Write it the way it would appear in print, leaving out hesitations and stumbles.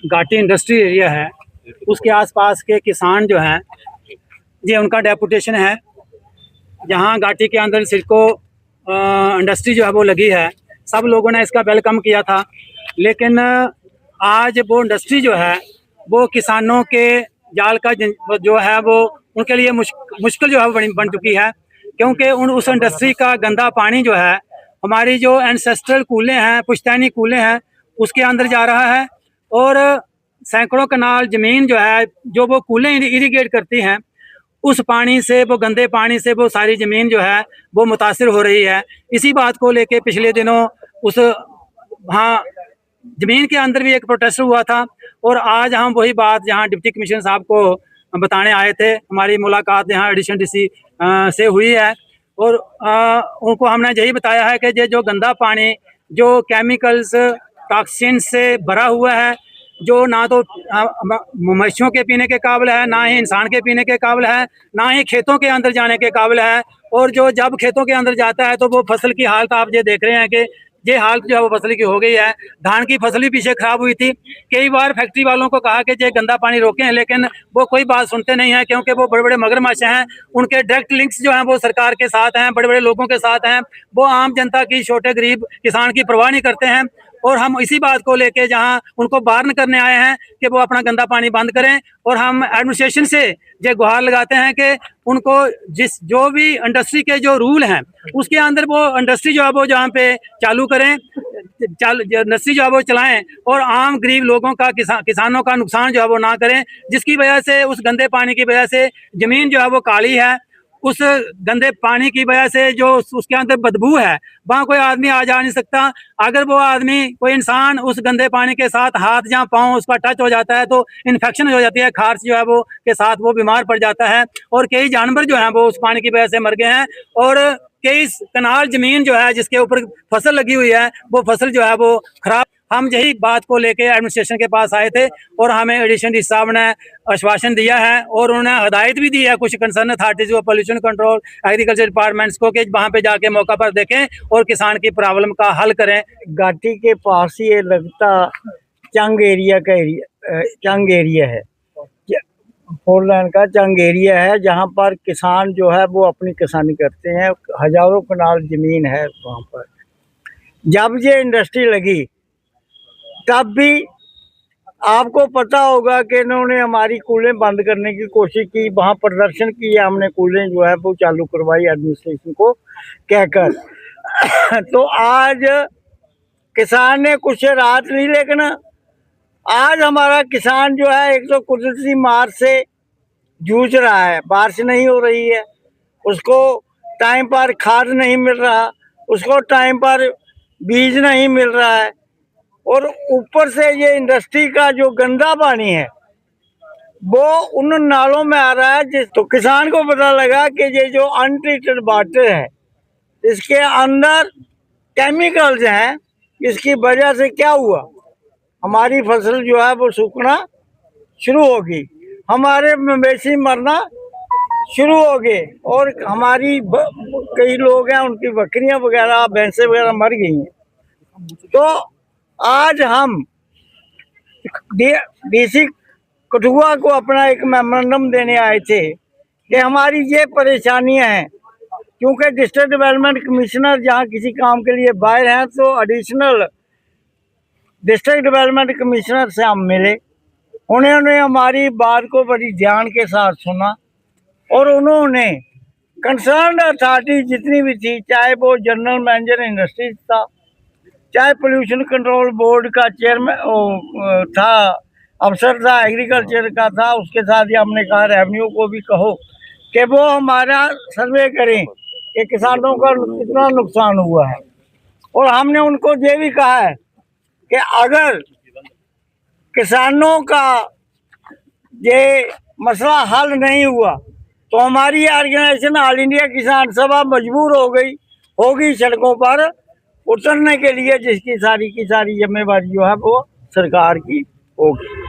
घाटी industry area है, उसके आसपास के किसान जो हैं, ये उनका डेपुटेशन है। जहाँ घाटी के अंदर सिडको इंडस्ट्री जो है वो लगी है, सब लोगों ने इसका वेलकम किया था। लेकिन आज वो इंडस्ट्री जो है वो किसानों के जाल का जो है वो उनके लिए मुश्किल जो है बन चुकी है, क्योंकि उस इंडस्ट्री का गंदा पानी जो है हमारी जो एंसेस्ट्रल कूलें हैं, पुश्तैनी कूलें हैं, उसके अंदर जा रहा है। और सैकड़ों कनाल ज़मीन जो है, जो वो कूलें इरीगेट करती हैं, उस पानी से, वो गंदे पानी से वो सारी ज़मीन जो है वो मुतासिर हो रही है। इसी बात को लेके पिछले दिनों उस वहाँ ज़मीन के अंदर भी एक प्रोटेस्ट हुआ था। और आज हम वही बात जहाँ डिप्टी कमिश्नर साहब को बताने आए थे, हमारी मुलाकात यहाँ एडिशनल डीसी से हुई है। और उनको हमने यही बताया है कि ये जो गंदा पानी जो केमिकल्स टॉक्सिन से भरा हुआ है, जो ना तो मवेशियों के पीने के काबिल है, ना ही इंसान के पीने के काबिल है, ना ही खेतों के अंदर जाने के काबिल है। और जो जब खेतों के अंदर जाता है तो वो फसल की हालत आप ये देख रहे हैं कि ये हालत जो है वो फसल की हो गई है। धान की फसल भी पीछे खराब हुई थी। कई बार फैक्ट्री वालों को कहा कि ये गंदा पानी रोकें, लेकिन वो कोई बात सुनते नहीं है, क्योंकि वो बड़े बड़े मगरमच्छ हैं। उनके डायरेक्ट लिंक्स जो हैं वो सरकार के साथ हैं, बड़े बड़े लोगों के साथ हैं। वो आम जनता की, छोटे गरीब किसान की परवाह नहीं करते हैं। और हम इसी बात को लेके जहां उनको वार्न करने आए हैं कि वो अपना गंदा पानी बंद करें। और हम एडमिनिस्ट्रेशन से ये गुहार लगाते हैं कि उनको जो भी इंडस्ट्री के जो रूल हैं उसके अंदर वो इंडस्ट्री जो है वो जहाँ पे चालू करें, इंडस्ट्री जो है वो चलाएं, और आम गरीब लोगों का, किसानों का नुकसान जो है वो ना करें, जिसकी वजह से, उस गंदे पानी की वजह से जमीन जो है वो काली है। उस गंदे पानी की वजह से जो उसके अंदर बदबू है, वहाँ कोई आदमी आ जा नहीं सकता। अगर वो आदमी, कोई इंसान उस गंदे पानी के साथ हाथ या पाँव उसका टच हो जाता है तो इन्फेक्शन हो जाती है, खारिश जो है वो के साथ वो बीमार पड़ जाता है। और कई जानवर जो हैं वो उस पानी की वजह से मर गए हैं। और कई कनाल जमीन जो है जिसके ऊपर फसल लगी हुई है, वो फसल जो है वो खराब। हम यही बात को लेके एडमिनिस्ट्रेशन के पास आए थे और हमें एडिशनल डीसी साहब ने आश्वासन दिया है और उन्होंने हिदायत भी दी है कुछ कंसर्न अथॉरिटीज को, पोल्यूशन कंट्रोल, एग्रीकल्चर डिपार्टमेंट्स को, कि वहाँ पे जाके मौका पर देखें और किसान की प्रॉब्लम का हल करें। घाटी के पास ही ये लगता चंग एरिया है, फोर लाइन का चंग एरिया है, जहाँ पर किसान जो है वो अपनी किसानी करते हैं। हजारों कनाल जमीन है वहाँ पर। जब ये इंडस्ट्री लगी तब भी आपको पता होगा कि इन्होंने हमारी कूलें बंद करने की कोशिश की, वहाँ प्रदर्शन किया हमने, कूलें जो है वो चालू करवाई एडमिनिस्ट्रेशन को कहकर। तो आज किसान ने कुछ राहत ली, लेकिन आज हमारा किसान जो है एक तो कुदरती मार से जूझ रहा है। बारिश नहीं हो रही है, उसको टाइम पर खाद नहीं मिल रहा, उसको टाइम पर बीज नहीं मिल रहा है, और ऊपर से ये इंडस्ट्री का जो गंदा पानी है वो उन नालों में आ रहा है। तो किसान को पता लगा कि ये जो अनट्रीटेड वाटर है इसके अंदर केमिकल्स हैं, इसकी वजह से क्या हुआ, हमारी फसल जो है वो सूखना शुरू होगी, हमारे मवेशी मरना शुरू हो गए, और हमारी कई लोग हैं उनकी बकरियां वगैरह, भैंसें वगैरह मर गई हैं। तो आज हम डीसी कठुआ को अपना एक मेमोरेंडम देने आए थे कि हमारी ये परेशानियां हैं, क्योंकि डिस्ट्रिक्ट डेवलपमेंट कमिश्नर जहाँ किसी काम के लिए बाहर हैं, तो एडिशनल डिस्ट्रिक्ट डेवलपमेंट कमिश्नर से हम मिले। उन्होंने हमारी बात को बड़ी ध्यान के साथ सुना और उन्होंने कंसर्न अथॉरिटी जितनी भी थी, चाहे वो जनरल मैनेजर इंडस्ट्रीज था, चाहे पोल्यूशन कंट्रोल बोर्ड का चेयरमैन था, अफसर था, एग्रीकल्चर का था, उसके साथ ही हमने कहा रेवेन्यू को भी कहो कि वो हमारा सर्वे करें कि किसानों का कितना नुकसान हुआ है। और हमने उनको ये भी कहा है कि अगर किसानों का ये मसला हल नहीं हुआ तो हमारी ऑर्गेनाइजेशन ऑल इंडिया किसान सभा मजबूर होगी सड़कों पर उतरने के लिए, जिसकी सारी की सारी जिम्मेवारी जो है वो सरकार की होगी।